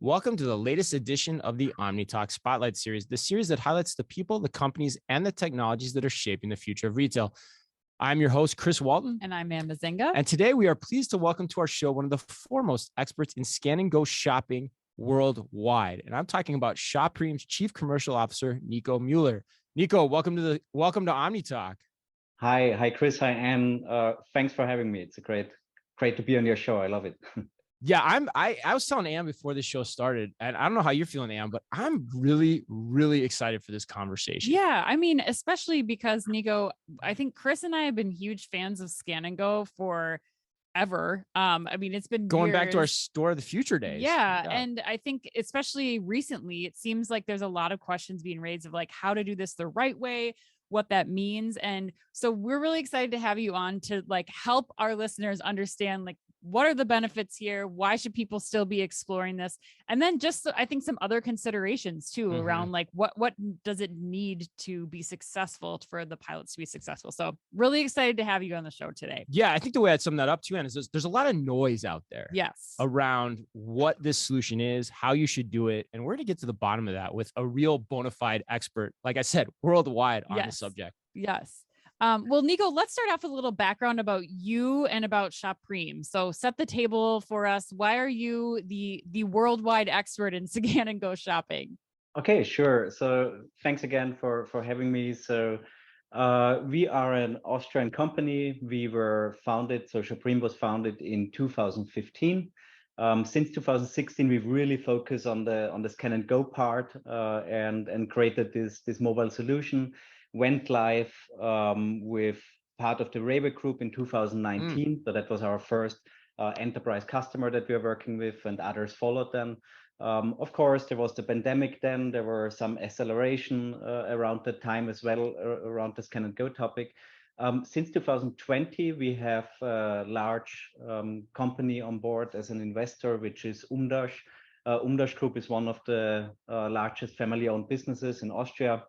Welcome to the latest edition of the Omni Talk Spotlight Series, the series that highlights the people, the companies, and the technologies that are shaping the future of retail. I'm your host, Chris Walton. And I'm Mezzenga. And today we are pleased to welcome to our show one of the foremost experts in scan and go shopping worldwide. And I'm talking about Shopreme's Chief Commercial Officer, Nico Müller. Nico, welcome to Omni Talk. Hi, Chris. Hi, Anne. Thanks for having me. It's great to be on your show. I love it. Yeah, I was telling Anne before the show started, and I don't know how you're feeling, Anne, but I'm really, really excited for this conversation. Yeah, I mean, especially because Nico, I think Chris and I have been huge fans of Scan and Go for ever. I mean, it's been going years. back to our Store of the Future days. Yeah, and I think especially recently, it seems like there's a lot of questions being raised of like how to do this the right way, what that means. And so we're really excited to have you on to like help our listeners understand like what are the benefits here? Why should people still be exploring this? And then just I think some other considerations too around like what does it need to be successful for the pilots to be successful? So really excited to have you on the show today. Yeah, I think the way I'd sum that up too, Anne, is there's a lot of noise out there. Yes. Around what this solution is, how you should do it. And we're going to get to the bottom of that with a real bona fide expert, like I said, worldwide on the subject. Yes. Well, Nico, let's start off with a little background about you and about Shopreme. So set the table for us. Why are you the worldwide expert in scan and go shopping? Okay, sure. So thanks again for having me. So we are an Austrian company. We were founded, so Shopreme was founded in 2015. Since 2016, we've really focused on the scan and go part and created this mobile solution. Went live with part of the Rebe Group in 2019. So that was our first enterprise customer that we are working with, and others followed then. Of course, there was the pandemic then. There were some acceleration around that time as well, around the scan and go topic. Since 2020, we have a large company on board as an investor, which is Umdash. Umdash Group is one of the largest family-owned businesses in Austria.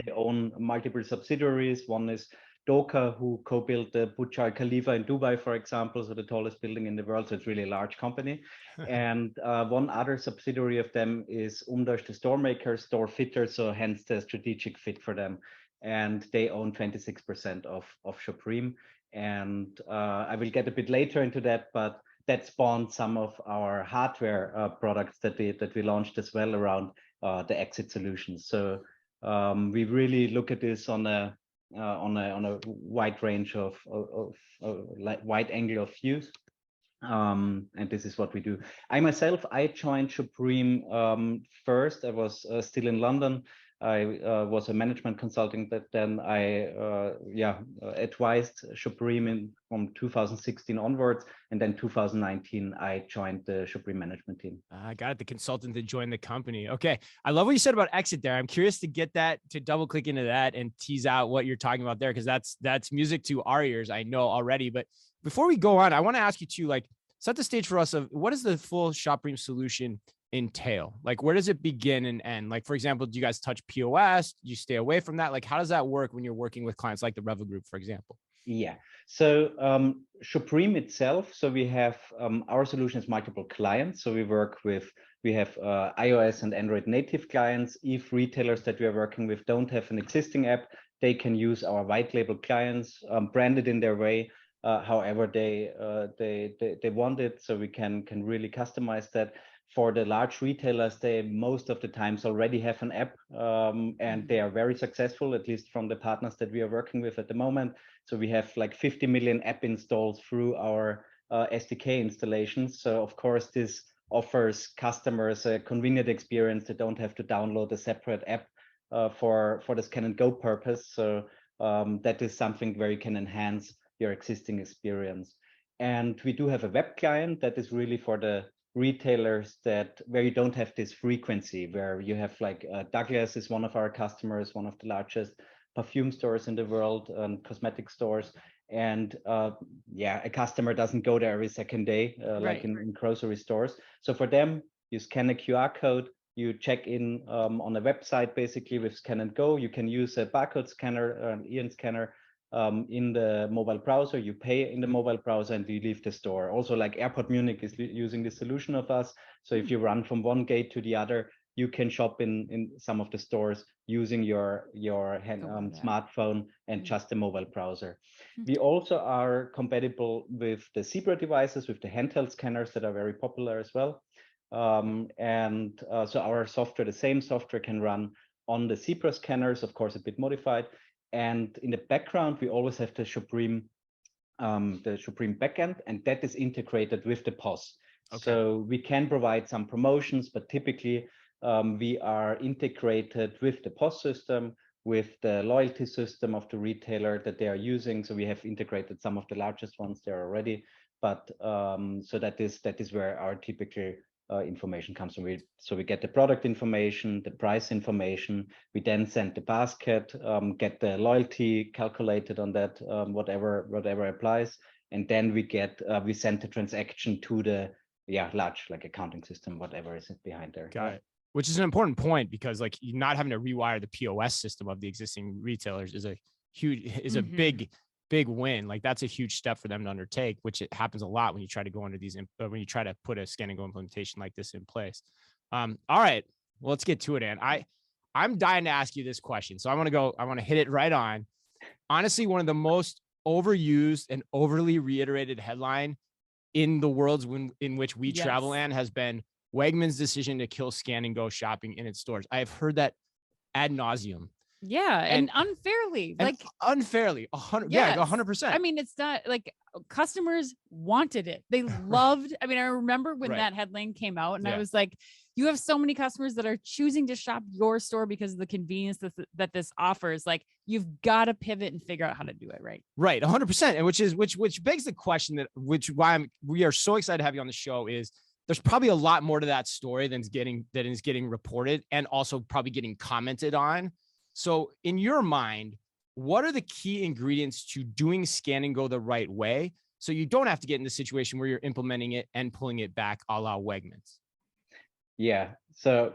They own multiple subsidiaries. One is Doka, who co-built the Burj Al Khalifa in Dubai, for example, so the tallest building in the world. So it's really a large company. And one other subsidiary of them is Umdash, the store maker, store fitter, so hence the strategic fit for them. And they own 26% of Shopreme. And I will get a bit later into that, but that spawned some of our hardware products that we launched as well around the exit solutions. So we really look at this on a wide range of like wide angle of views, and this is what we do. I joined Shopreme first. I was still in London. I was a management consulting, but then I advised Shopreme from 2016 onwards, and then 2019 I joined the Shopreme management team. I got it, the consultant to join the company. Okay, I love what you said about exit there. I'm curious to get that, to double click into that and tease out what you're talking about there, because that's music to our ears, I know already. But before we go on, I want to ask you to like set the stage for us of what is the full Shopreme solution entail? Like, where does it begin and end? Like, for example, do you guys touch POS? Do you stay away from that? Like, how does that work when you're working with clients like the Reve Group, for example? Yeah. So Shopreme itself, so we have our solution is multiple clients. So we have iOS and Android native clients. If retailers that we are working with don't have an existing app, they can use our white label clients, branded in their way, however they want it. So we can really customize that. For the large retailers, they most of the times already have an app, and they are very successful, at least from the partners that we are working with at the moment. So we have like 50 million app installs through our SDK installations. So of course, this offers customers a convenient experience. They don't have to download a separate app for the scan and go purpose. So that is something where you can enhance your existing experience. And we do have a web client that is really for the retailers where you don't have this frequency, where you have like Douglas is one of our customers, one of the largest perfume stores in the world, cosmetic stores. And a customer doesn't go there every second day, like in grocery stores. So for them, you scan a QR code, you check in on a website basically with Scan and Go. You can use a barcode scanner, an Ian scanner, in the mobile browser, you pay in the mobile browser, and you leave the store. Also, like Airport Munich is using this solution of us. So if you run from one gate to the other, you can shop in some of the stores using your smartphone and just the mobile browser. We also are compatible with the Zebra devices, with the handheld scanners that are very popular as well. So our software, the same software, can run on the Zebra scanners, of course, a bit modified. And in the background, we always have the Shopreme backend, and that is integrated with the POS. Okay. So we can provide some promotions, but typically we are integrated with the POS system, with the loyalty system of the retailer that they are using. So we have integrated some of the largest ones there already. But so that is where our typical information comes from. So we get the product information, the price information. We then send the basket, get the loyalty calculated on that, whatever applies, and then we send the transaction to the large like accounting system, whatever is behind there. Got it. Which is an important point, because like not having to rewire the POS system of the existing retailers is a big win. Like that's a huge step for them to undertake, which it happens a lot when you try to go under these, when you try to put a scan and go implementation like this in place. All right, well, let's get to it, Ann. I'm dying to ask you this question. So I want to hit it right on. Honestly, one of the most overused and overly reiterated headline in the worlds in which we travel, Ann, has been Wegmans' decision to kill scan and go shopping in its stores. I have heard that ad nauseum. Yeah, and unfairly, like unfairly, 100%. I mean, it's not like customers wanted it. They loved. I mean, I remember when that headline came out, and I was like, "You have so many customers that are choosing to shop your store because of the convenience that this offers. Like, you've got to pivot and figure out how to do it right." Right, 100%, and which begs the question we are so excited to have you on the show is. There's probably a lot more to that story than is getting reported, and also probably getting commented on. So in your mind, what are the key ingredients to doing scan and go the right way, so you don't have to get in the situation where you're implementing it and pulling it back a la Wegmans? Yeah, so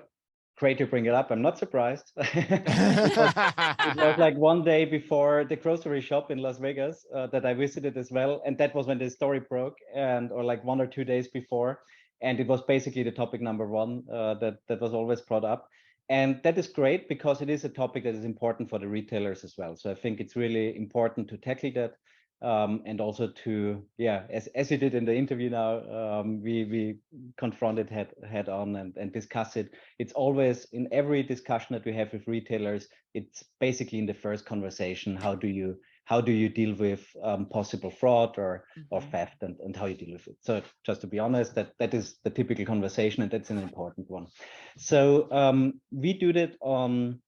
great to bring it up. I'm not surprised. It was like one day before the grocery shop in Las Vegas that I visited as well. And that was when the story broke, or like 1 or 2 days before. And it was basically the topic number one that was always brought up. And that is great, because it is a topic that is important for the retailers as well. So I think it's really important to tackle that. And also to, as you did in the interview now, we confront it head on and discuss it. It's always in every discussion that we have with retailers, it's basically in the first conversation, how do you deal with possible fraud or theft, and how you deal with it. So just to be honest, that is the typical conversation, and that's an important one. So we do that on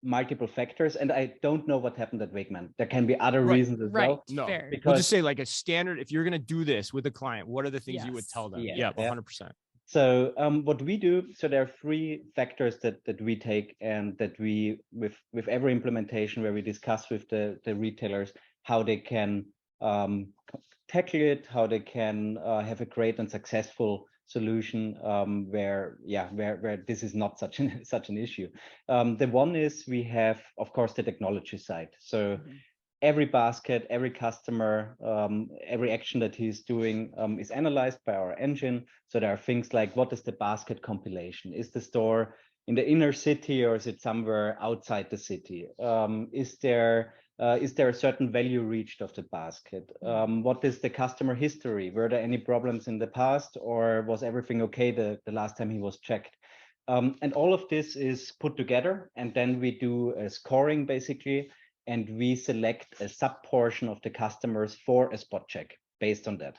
multiple factors, and I don't know what happened at Wegmans. There can be other reasons as well. No, because we'll just say like a standard. If you're going to do this with a client, what are the things you would tell them? Yeah, 100%. So what we do, so there are 3 factors that we take, and that we with every implementation, where we discuss with the retailers how they can tackle it, how they can have a great and successful solution where this is not such an issue. The one is, we have, of course, the technology side. So every basket, every customer, every action that he's doing is analyzed by our engine. So there are things like, what is the basket compilation? Is the store in the inner city, or is it somewhere outside the city? Is there a certain value reached of the basket? What is the customer history? Were there any problems in the past, or was everything okay the last time he was checked? And all of this is put together, and then we do a scoring basically, and we select a sub portion of the customers for a spot check based on that.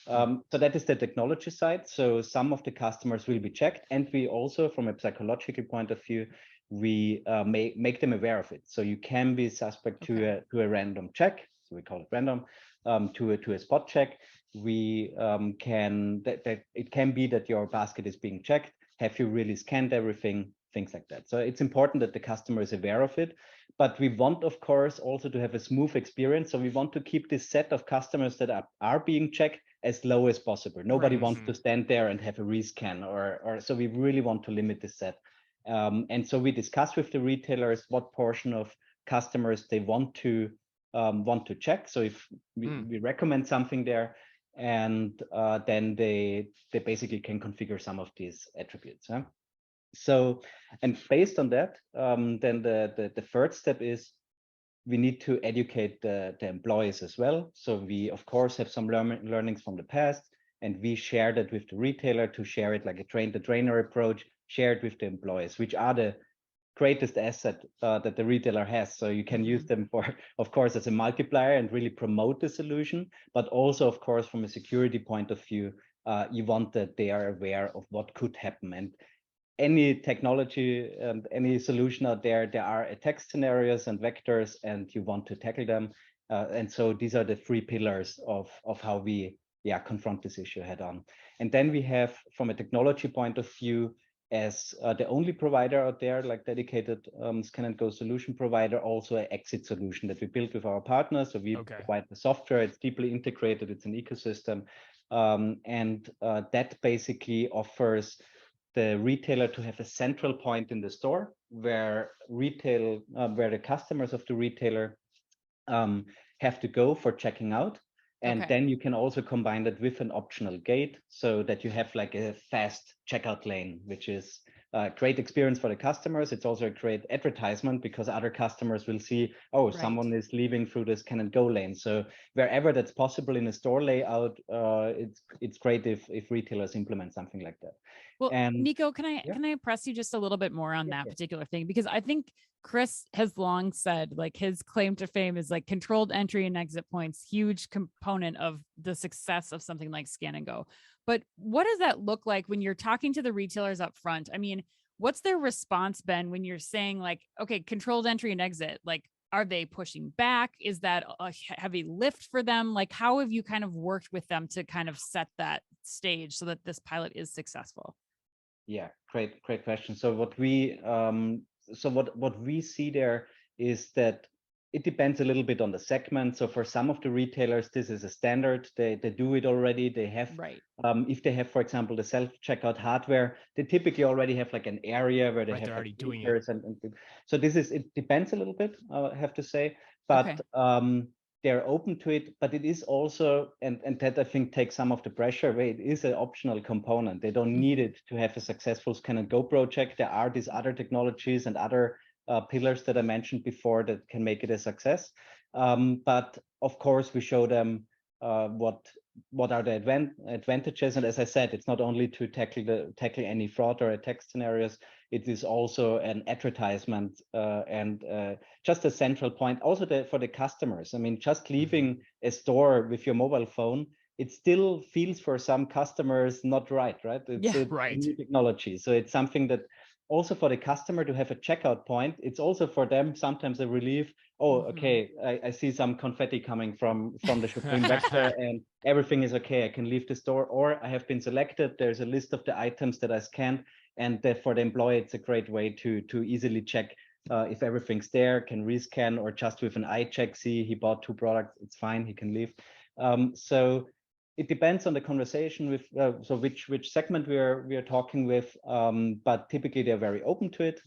So that is the technology side. So some of the customers will be checked, and we also, from a psychological point of view, we make them aware of it. So you can be suspect to a random check. So we call it random, to a spot check. We it can be that your basket is being checked. Have you really scanned everything? Things like that. So it's important that the customer is aware of it, but we want, of course, also to have a smooth experience. So we want to keep this set of customers that are being checked as low as possible. Nobody wants to stand there and have a rescan, or so we really want to limit this set. And so we discuss with the retailers what portion of customers they want to want to check. So if we recommend something there, and then they basically can configure some of these attributes. Huh? So, and based on that, then the third step is we need to educate the employees as well. So we, of course, have some learnings from the past, and we share that with the retailer to share it like a train-the-trainer approach, share it with the employees, which are the greatest asset that the retailer has. So you can use them for, of course, as a multiplier and really promote the solution, but also, of course, from a security point of view, you want that they are aware of what could happen. And any technology and any solution out there, there are attack scenarios and vectors, and you want to tackle them. And so these are the three pillars of how we confront this issue head on. And then we have, from a technology point of view, as the only provider out there, like dedicated scan and go solution provider, also an exit solution that we built with our partners. So we provide the software, it's deeply integrated, it's an ecosystem. And that basically offers the retailer to have a central point in the store where where the customers of the retailer have to go for checking out. And then you can also combine that with an optional gate so that you have like a fast checkout lane, which is a great experience for the customers. It's also a great advertisement because other customers will see, oh, someone is leaving through this scan and go lane. So wherever that's possible in a store layout, it's great if retailers implement something like that. Well, and Nico, can I press you just a little bit more on that particular thing? Because I think Chris has long said, like, his claim to fame is like controlled entry and exit points, huge component of the success of something like scan and go. But what does that look like when you're talking to the retailers up front? I mean, what's their response been when you're saying like, okay, controlled entry and exit, like, are they pushing back? Is that a heavy lift for them? Like, how have you kind of worked with them to kind of set that stage so that this pilot is successful? Yeah, great question. So what we what we see there is that it depends a little bit on the segment. So for some of the retailers, this is a standard. They do it already. They have, if they have, for example, the self-checkout hardware, they typically already have like an area where they have they're already doing it. And so it depends a little bit, I have to say, but they're open to it. But it is also, and that I think takes some of the pressure away. It is an optional component. They don't need it to have a successful scan and go project. There are these other technologies and other pillars that I mentioned before that can make it a success. But of course, we show them what are the advantages. And as I said, it's not only to tackle any fraud or attack scenarios. It is also an advertisement and just a central point. Also for the customers. I mean, just leaving a store with your mobile phone, it still feels for some customers not right? It's a new technology. So it's something that also for the customer to have a checkout point, it's also for them sometimes a relief. Oh, okay, I see some confetti coming from the Shopreme vector and everything is okay. I can leave the store, or I have been selected. There's a list of the items that I scanned, and for the employee, it's a great way to easily check if everything's there, can rescan, or just with an eye check, see he bought 2 products, it's fine, he can leave. So it depends on the conversation with so which segment we are talking with, but typically they're very open to it.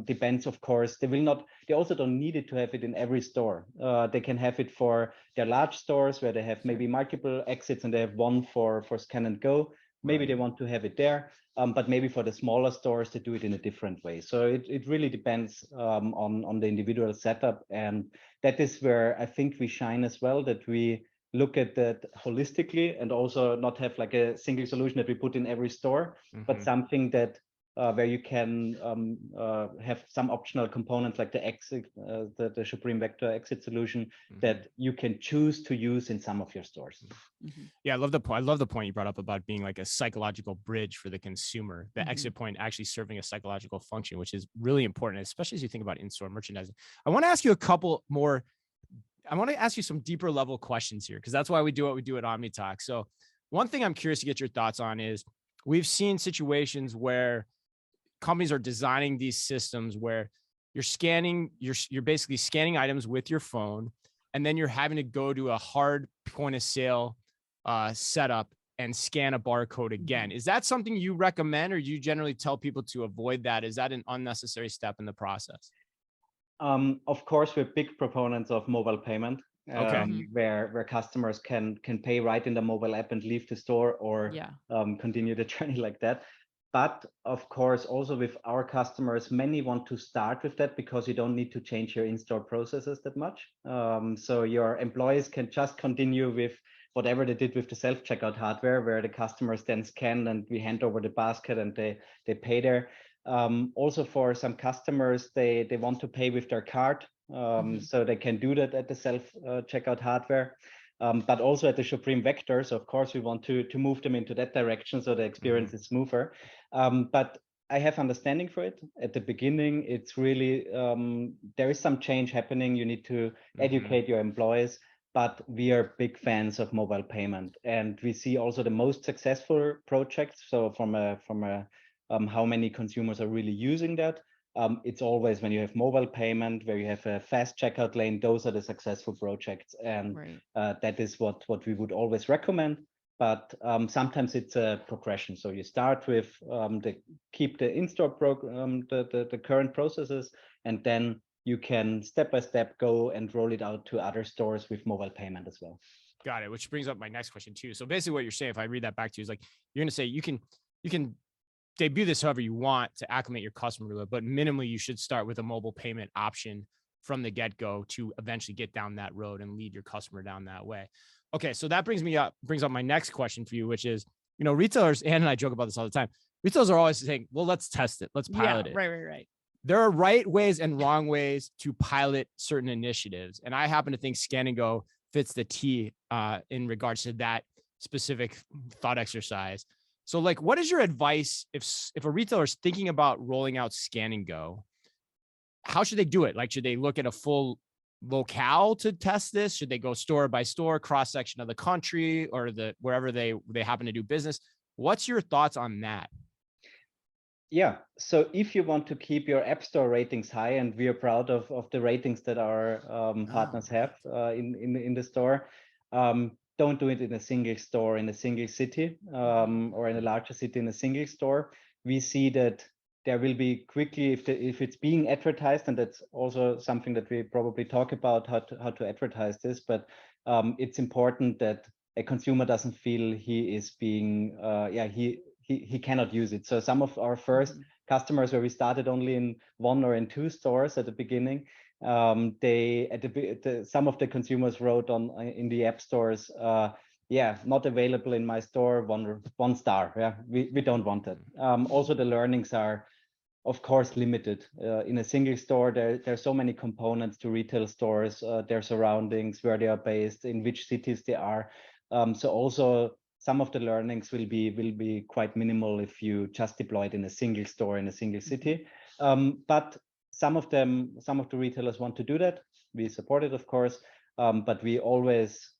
Depends, of course. They also don't need it to have it in every store. They can have it for their large stores where they have maybe multiple exits and they have one for scan and go. Maybe they want to have it there, but maybe for the smaller stores they do it in a different way. So it really depends on the individual setup, and that is where I think we shine as well, that we look at that holistically and also not have like a single solution that we put in every store, but something that where you can have some optional components like the exit, the Shopreme vector exit solution that you can choose to use in some of your stores. Yeah, I love the point you brought up about being like a psychological bridge for the consumer. The exit point actually serving a psychological function, which is really important, especially as you think about in-store merchandising. I want to ask you some deeper level questions here, because that's why we do what we do at Omni Talk. So one thing I'm curious to get your thoughts on is we've seen situations where companies are designing these systems where you're basically scanning items with your phone, and then you're having to go to a hard point of sale setup and scan a barcode again. Is that something you recommend, or do you generally tell people to avoid that? Is that an unnecessary step in the process? Of course, we're big proponents of mobile payment, Okay. where customers can pay right in the mobile app and leave the store, or Yeah. continue the journey like that. But of course, also with our customers, many want to start with that because you don't need to change your in-store processes that much. So your employees can just continue with whatever they did with the self-checkout hardware, where the customers then scan and we hand over the basket and they pay there. Also for some customers, they want to pay with their card, so they can do that at the self checkout hardware. But also at the Shopreme Vectors, of course, we want to move them into that direction so the experience is smoother. But I have understanding for it. At the beginning, it's really, there is some change happening. You need to educate your employees, but we are big fans of mobile payment. And we see also the most successful projects. So from a how many consumers are really using that. It's always when you have mobile payment, where you have a fast checkout lane, those are the successful projects. And that is what we would always recommend. But sometimes it's a progression. So you start with keep the in-store program, the current processes, and then you can step by step go and roll it out to other stores with mobile payment as well. Got it. Which brings up my next question too. So basically what you're saying, if I read that back to you, is like, you're going to say you can debut this however you want to acclimate your customer to it, but minimally you should start with a mobile payment option from the get-go to eventually get down that road and lead your customer down that way. Okay, so that brings up my next question for you, which is, retailers, Ann and I joke about this all the time. Retailers are always saying, well, let's test it. Let's pilot it. Right. There are right ways and wrong ways to pilot certain initiatives. And I happen to think Scan and Go fits the T in regards to that specific thought exercise. So like, what is your advice if a retailer is thinking about rolling out Scan and Go? How should they do it? Like, should they look at a full locale to test this? Should they go store by store, cross section of the country, or wherever they happen to do business? What's your thoughts on that? Yeah, so if you want to keep your App Store ratings high, and we are proud of the ratings that our partners have in the store, don't do it in a single store in a single city, or in a larger city in a single store. We see that there will be quickly, if it's being advertised, and that's also something that we probably talk about, how to advertise this, but it's important that a consumer doesn't feel he is being, he cannot use it. So some of our first customers, where we started only in 1 or in 2 stores at the beginning, some of the consumers wrote in the app stores, not available in my store, 1 star. Yeah, we don't want that. Also, the learnings are, of course, limited. In a single store, there's so many components to retail stores, their surroundings, where they are based, in which cities they are. So also some of the learnings will be quite minimal if you just deploy it in a single store in a single city. But some of the retailers want to do that. We support it, of course, but we always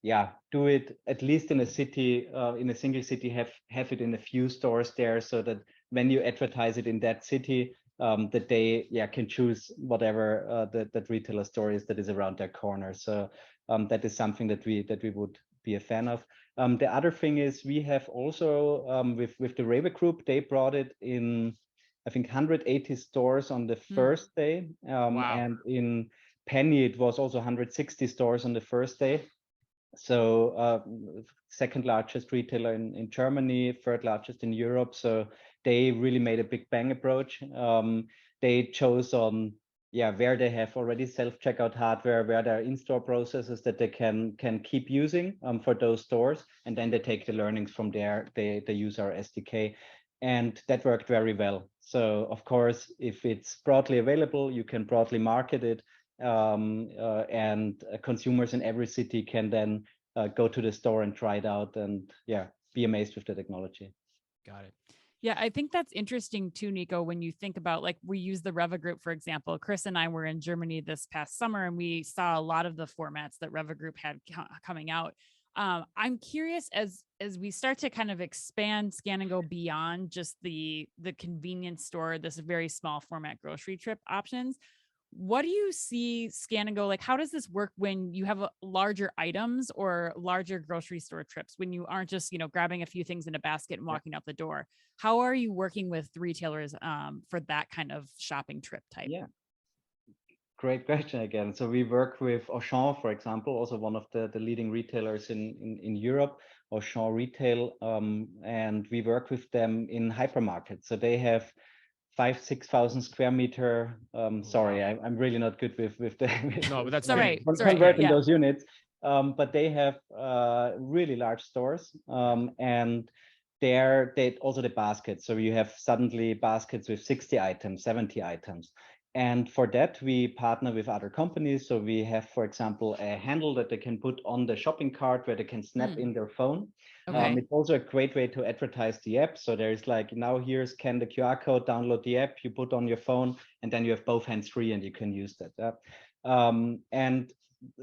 do it at least in a city, in a single city, have it in a few stores there, so that when you advertise it in that city, that they can choose whatever that retailer store is that is around their corner. So that is something that we would be a fan of. The other thing is, we have also with the Raver Group, they brought it in, I think, 180 stores on the first day. Wow. And in Penny, it was also 160 stores on the first day. So second largest retailer in Germany, third largest in Europe. So they really made a big bang approach. They chose on where they have already self-checkout hardware, where there are in-store processes that they can keep using for those stores, and then they take the learnings from there. They use our SDK, and that worked very well. So of course, if it's broadly available, you can broadly market it, and consumers in every city can then go to the store and try it out, and be amazed with the technology. Got it. Yeah, I think that's interesting too, Nico, when you think about, like, we use the Reva Group, for example. Chris and I were in Germany this past summer, and we saw a lot of the formats that Reva Group had coming out. I'm curious, as we start to kind of expand Scan and Go beyond just the convenience store, this very small format grocery trip options. What do you see Scan and Go, like, how does this work when you have larger items or larger grocery store trips, when you aren't just, grabbing a few things in a basket and walking out the door? How are you working with retailers for that kind of shopping trip type? Yeah. great question again. So we work with Auchan, for example, also one of the leading retailers in Europe, Auchan Retail, and we work with them in hypermarkets. So they have 5,000-6,000 square meter. Sorry, wow. I'm really not good with the No, but that's It's all okay. right. It's all right. converting Yeah. those units. But they have really large stores, and they also the baskets. So you have suddenly baskets with 60 items, 70 items. And for that, we partner with other companies. So we have, for example, a handle that they can put on the shopping cart where they can snap in their phone. Okay. It's also a great way to advertise the app. So there's like, now here, scan the QR code, download the app, you put on your phone, and then you have both hands free and you can use that. And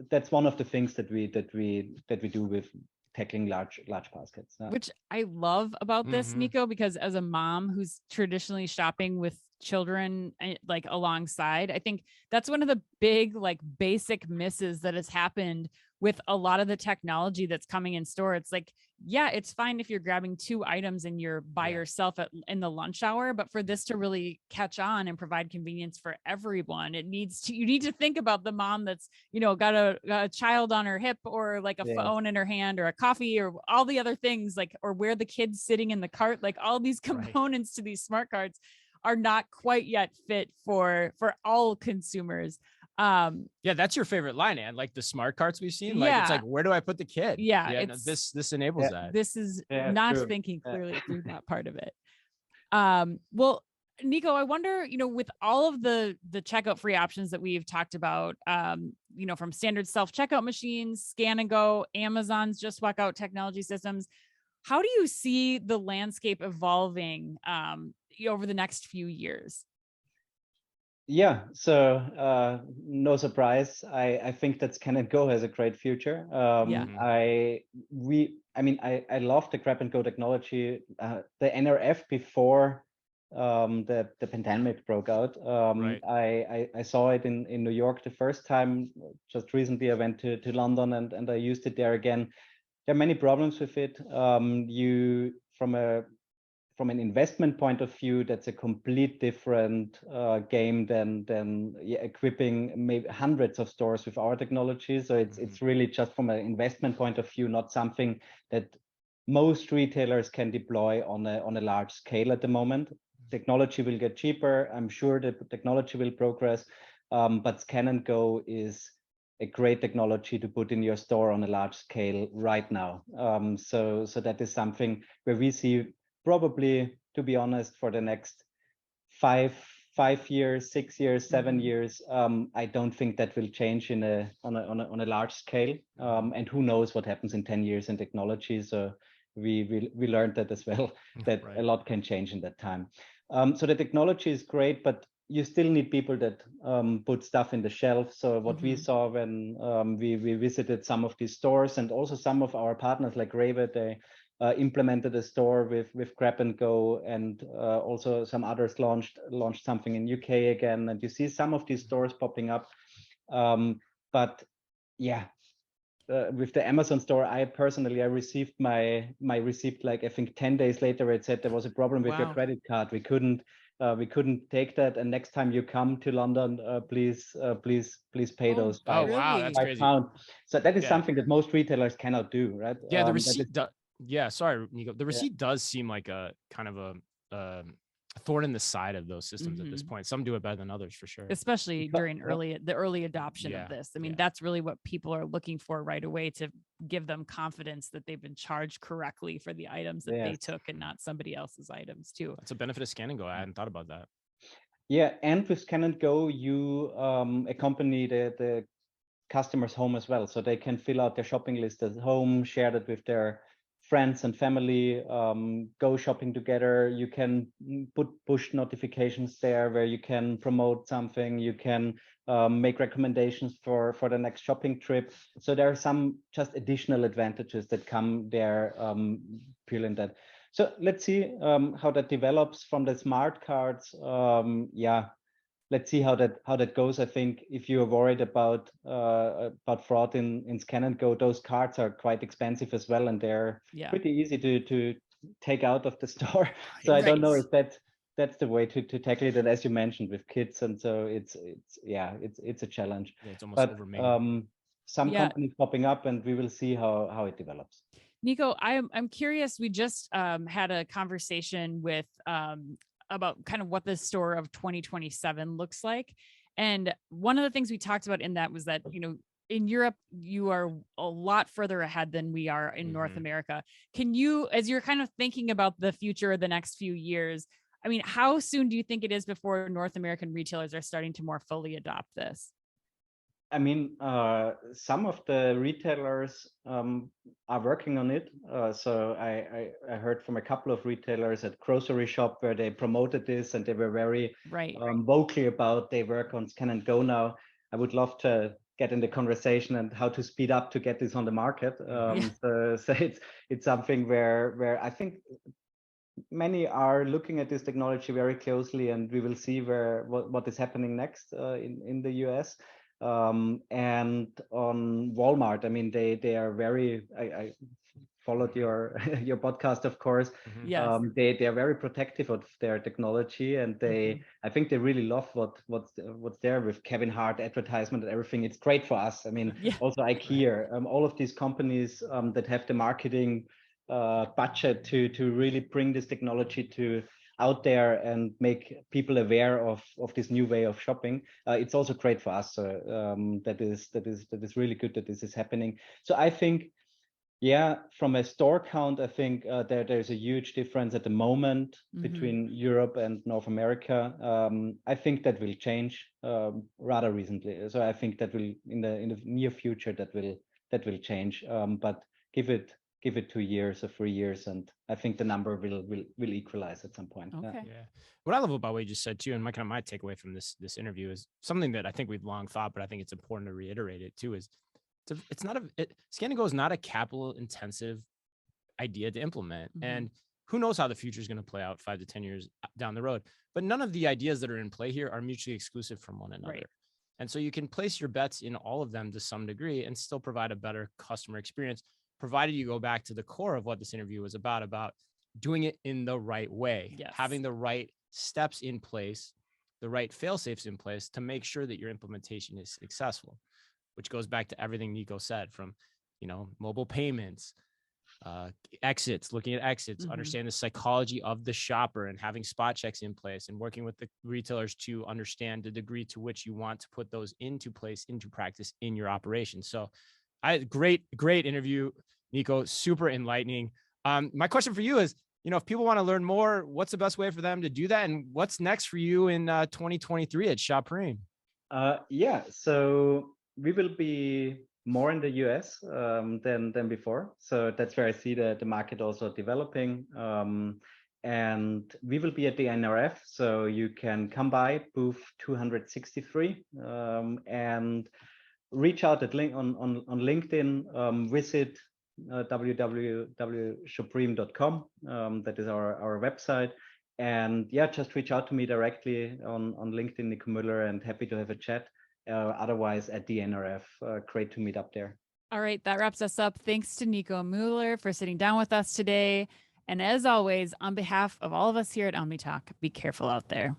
that's one of the things that we do with tackling large baskets. Which I love about this, Mhm. Nico, because as a mom who's traditionally shopping with children like alongside, I think that's one of the big like basic misses that has happened with a lot of the technology that's coming in store. It's like, yeah, it's fine if you're grabbing 2 items and you're by yourself in the lunch hour, but for this to really catch on and provide convenience for everyone, you need to think about the mom that's, got a child on her hip, or like a phone in her hand, or a coffee, or all the other things, like, or where the kid's sitting in the cart. Like all these components to these smart carts are not quite yet fit for all consumers. Yeah, that's your favorite line, Ann. Like the smart carts we've seen. Like it's like, where do I put the kid? Yeah, no, this enables that. This is not true. thinking clearly through that part of it. Well, Nico, I wonder, with all of the checkout free options that we've talked about, from standard self-checkout machines, scan and go, Amazon's just walk out technology systems, how do you see the landscape evolving over the next few years? Yeah, so no surprise. I think that Scan and Go has a great future. I love the grab and go technology. The NRF before the pandemic broke out. I saw it in New York the first time. Just recently, I went to London and I used it there again. There are many problems with it. From an investment point of view, that's a complete different game than equipping maybe hundreds of stores with our technology. So it's really just from an investment point of view, not something that most retailers can deploy on a large scale at the moment. Technology will get cheaper. I'm sure the technology will progress, but Scan and Go is a great technology to put in your store on a large scale right now. So that is something where we see probably, to be honest, for the next 5 years, 6 years, 7 years, I don't think that will change on a large scale. And who knows what happens in 10 years in technology. So we learned that as well, that a lot can change in that time. So the technology is great, but you still need people that put stuff in the shelf. So what we saw when we visited some of these stores, and also some of our partners like Rave, they implemented a store with grab and go, and also some others launched something in UK again, and you see some of these stores popping up. But yeah, with the Amazon store, I received my receipt like I think 10 days later. It said there was a problem with your credit card. We couldn't take that, and next time you come to London, please pay those £5. Wow, that's crazy. So that is something that most retailers cannot do, right? Yeah, the receipt sorry, Nico. The receipt does seem like a kind of a thorn in the side of those systems at this point. Some do it better than others, for sure. Especially during the early adoption of this. I mean, that's really what people are looking for right away, to give them confidence that they've been charged correctly for the items that they took, and not somebody else's items too. That's a benefit of Scan and Go. I hadn't thought about that. Yeah, and with Scan and Go, you accompany the customer's home as well, so they can fill out their shopping list at home, share that with their friends and family, go shopping together. You can put push notifications there where you can promote something. You can make recommendations for the next shopping trip. So there are some just additional advantages that come there purely in that. So let's see how that develops from the smart cards. Let's see how that goes. I think if you're worried about fraud in Scan and Go, those cards are quite expensive as well, and they're pretty easy to take out of the store. So I don't know if that that's the way to tackle it. And as you mentioned, with kids, and so it's a challenge. Yeah, it's almost But overmade. some companies popping up, and we will see how it develops. Nico, I'm curious. We just had a conversation with about kind of what the store of 2027 looks like. And one of the things we talked about in that was that, you know, in Europe, you are a lot further ahead than we are in North America. Can you, as you're kind of thinking about the future of the next few years, I mean, how soon do you think it is before North American retailers are starting to more fully adopt this? I mean, some of the retailers are working on it. So I heard from a couple of retailers at grocery shop where they promoted this, and they were very vocal about they work on Scan and Go now. I would love to get in the conversation and how to speed up to get this on the market. So it's something where I think many are looking at this technology very closely, and we will see what is happening next in the US. And on Walmart, I mean, they are very. I followed your your podcast, of course. Yes. They are very protective of their technology, and I think they really love what's there with Kevin Hart advertisement and everything. It's great for us. I mean, also IKEA, all of these companies that have the marketing budget to really bring this technology to out there and make people aware of this new way of shopping. It's also great for us. That is really good that this is happening. So I think, from a store count, I think there's a huge difference at the moment between Europe and North America. I think that will change rather recently. So I think that will in the near future that will change. But give it 2 years or 3 years, and I think the number will equalize at some point. Okay. Yeah. What I love about what you just said too, and my takeaway from this interview is something that I think we've long thought, but I think it's important to reiterate it too, is Scan and Go is not a capital intensive idea to implement. And who knows how the future is going to play out 5 to 10 years down the road, but none of the ideas that are in play here are mutually exclusive from one another. Right. And so you can place your bets in all of them to some degree and still provide a better customer experience, provided you go back to the core of what this interview was about doing it in the right way, having the right steps in place, the right fail safes in place to make sure that your implementation is successful, which goes back to everything Nico said, from, you know, mobile payments, looking at exits, understand the psychology of the shopper and having spot checks in place, and working with the retailers to understand the degree to which you want to put those into place, into practice in your operation. So great interview, Nico, super enlightening. My question for you is, you know, if people want to learn more, what's the best way for them to do that? And what's next for you in 2023 at Shopreme? So we will be more in the US than before. So that's where I see the market also developing. And we will be at the NRF. So you can come by booth 263 and reach out at on LinkedIn, visit www.shopreme.com. That is our website. And just reach out to me directly on LinkedIn, Nico Müller, and happy to have a chat. Otherwise at the NRF, great to meet up there. All right, that wraps us up. Thanks to Nico Müller for sitting down with us today. And as always, on behalf of all of us here at Omni Talk, be careful out there.